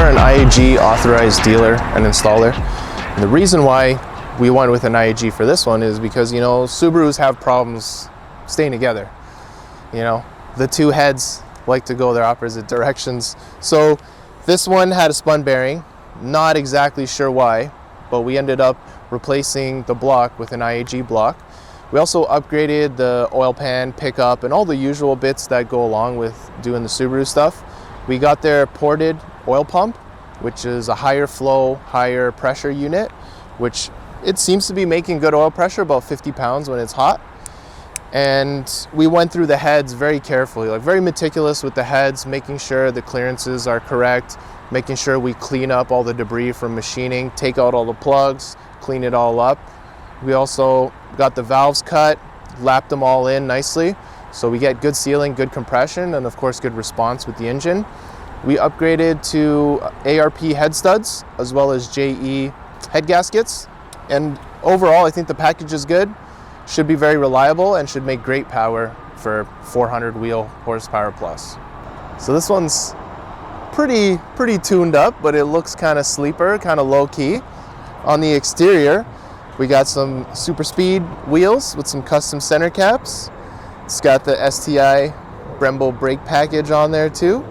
are an IAG authorized dealer and installer. And the reason why we went with an IAG for this one is because, you know, Subarus have problems staying together. You know, the two heads like to go their opposite directions. So this one had a spun bearing, not exactly sure why, but we ended up replacing the block with an IAG block. We also upgraded the oil pan, pickup, and all the usual bits that go along with doing the Subaru stuff. We got their ported oil pump, which is a higher flow, higher pressure unit, which it seems to be making good oil pressure, about 50 pounds when it's hot. And we went through the heads very carefully, like very meticulous with the heads, making sure the clearances are correct, making sure we clean up all the debris from machining, take out all the plugs, clean it all up. We also got the valves cut, lapped them all in nicely, so we get good sealing, good compression, and of course good response with the engine. We upgraded to ARP head studs as well as JE head gaskets, and overall I think the package is good, should be very reliable, and should make great power for 400 wheel horsepower plus. So this one's pretty tuned up, but it looks kind of sleeper, kind of low key. On the exterior, we got some super speed wheels with some custom center caps. It's got the STI Brembo brake package on there too.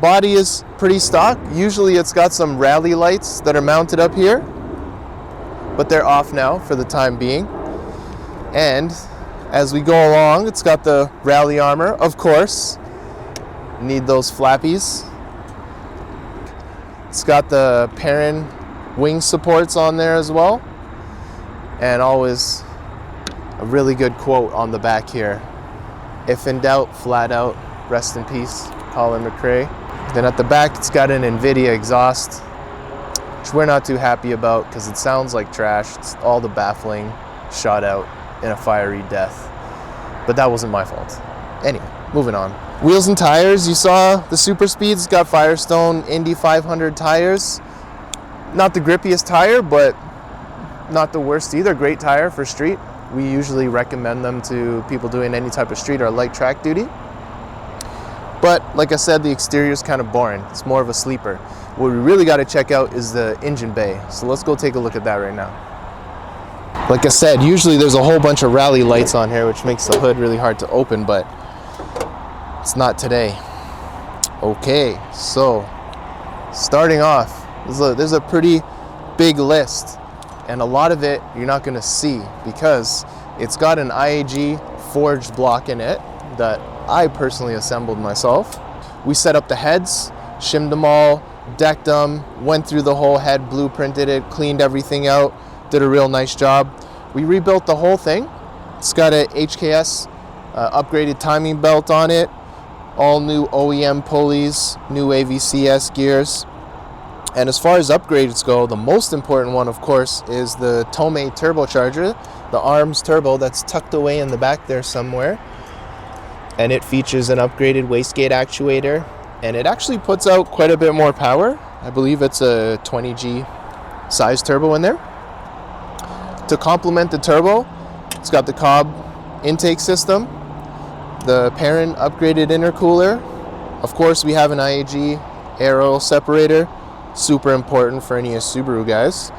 Body is pretty stock. Usually it's got some rally lights that are mounted up here, but they're off now for the time being. And as we go along, it's got the rally armor, of course. Need those flappies. It's got the Perrin wing supports on there as well. And always a really good quote on the back here. If in doubt, flat out, rest in peace, Colin McRae. Then at the back, it's got an NVIDIA exhaust, which we're not too happy about because it sounds like trash. It's all the baffling shot out in a fiery death. But that wasn't my fault. Anyway, moving on. Wheels and tires, you saw the Super Speeds got Firestone Indy 500 tires. Not the grippiest tire, but not the worst either. Great tire for street. We usually recommend them to people doing any type of street or light track duty. But like I said, the exterior is kind of boring. It's more of a sleeper. What we really got to check out is the engine bay. So let's go take a look at that right now. Like I said, usually there's a whole bunch of rally lights on here, which makes the hood really hard to open, but it's not today. Okay, so starting off, there's a pretty big list, and a lot of it you're not going to see because it's got an IAG forged block in it that I personally assembled myself. We set up the heads, shimmed them all, decked them, went through the whole head, blueprinted it, cleaned everything out, did a real nice job. We rebuilt the whole thing. It's got a HKS upgraded timing belt on it, all new OEM pulleys, new AVCS gears. And as far as upgrades go, the most important one, of course, is the Tomei turbocharger, the ARMS turbo that's tucked away in the back there somewhere. And it features an upgraded wastegate actuator, and it actually puts out quite a bit more power. I believe it's a 20G size turbo in there. To complement the turbo, it's got the Cobb intake system, the Perrin upgraded intercooler. Of course, we have an IAG aero separator, super important for any Subaru guys.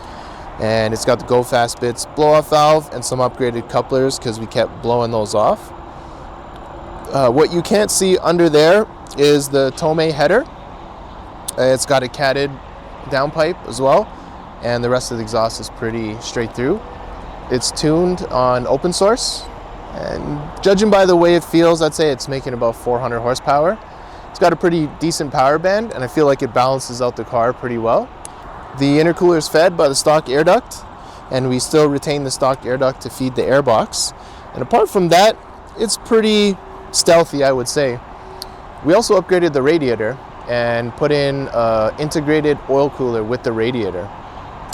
And it's got the Go Fast Bits blow-off valve and some upgraded couplers because we kept blowing those off. What you can't see under there is the Tomei header. It's got a catted downpipe as well, and the rest of the exhaust is pretty straight through. It's tuned on open source, and judging by the way it feels, I'd say it's making about 400 horsepower. It's got a pretty decent power band, and I feel like it balances out the car pretty well. The intercooler is fed by the stock air duct, and we still retain the stock air duct to feed the airbox. And apart from that, it's pretty stealthy, I would say. We also upgraded the radiator and put in an integrated oil cooler with the radiator.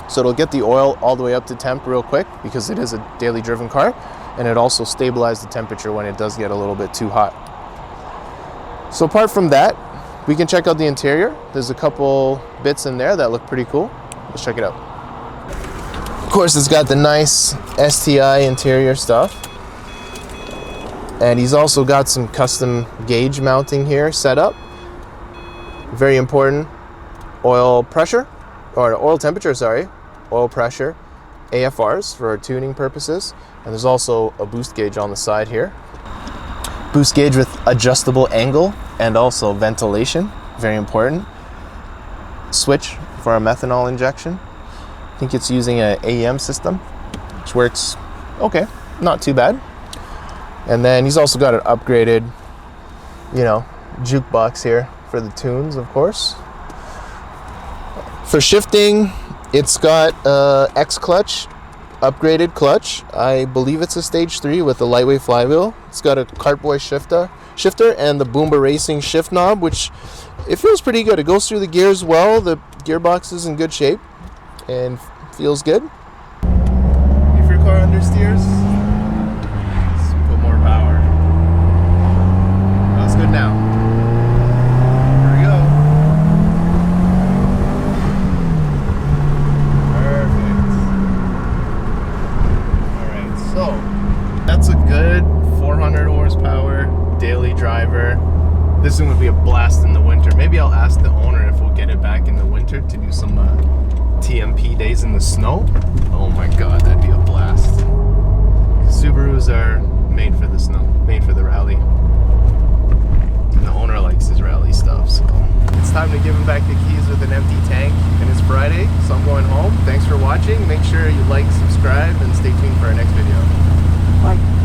So it'll get the oil all the way up to temp real quick because it is a daily driven car, and it also stabilizes the temperature when it does get a little bit too hot. So apart from that, we can check out the interior. There's a couple bits in there that look pretty cool. Let's check it out. Of course, it's got the nice STI interior stuff. And he's also got some custom gauge mounting here set up. Very important. oil pressure, or oil temperature, sorry, oil pressure, AFRs for tuning purposes, and there's also a boost gauge on the side here. Boost gauge with adjustable angle and also ventilation, very important. Switch for a methanol injection. I think it's using an AEM system, which works okay, not too bad. And then he's also got an upgraded, you know, jukebox here for the tunes, of course. For shifting, it's got X clutch, upgraded clutch. I believe it's a stage 3 with a lightweight flywheel. It's got a cartboy shifter and the Boomba Racing shift knob, which it feels pretty good. It goes through the gears well. The gearbox is in good shape and feels good. If your car understeers, let's put more power. That's good now. Here we go. Perfect. Alright, so that's a good 400 horsepower daily driver. This one would be a blast in the winter. Maybe I'll ask the owner if we'll get it back in the winter to do some TMP days in the snow. Oh my god, that'd be a blast. Subarus are made for the snow, made for the rally. And the owner likes his rally stuff, so. It's time to give him back the keys with an empty tank, and it's Friday, so I'm going home. Thanks for watching. Make sure you like, subscribe, and stay tuned for our next video. Bye.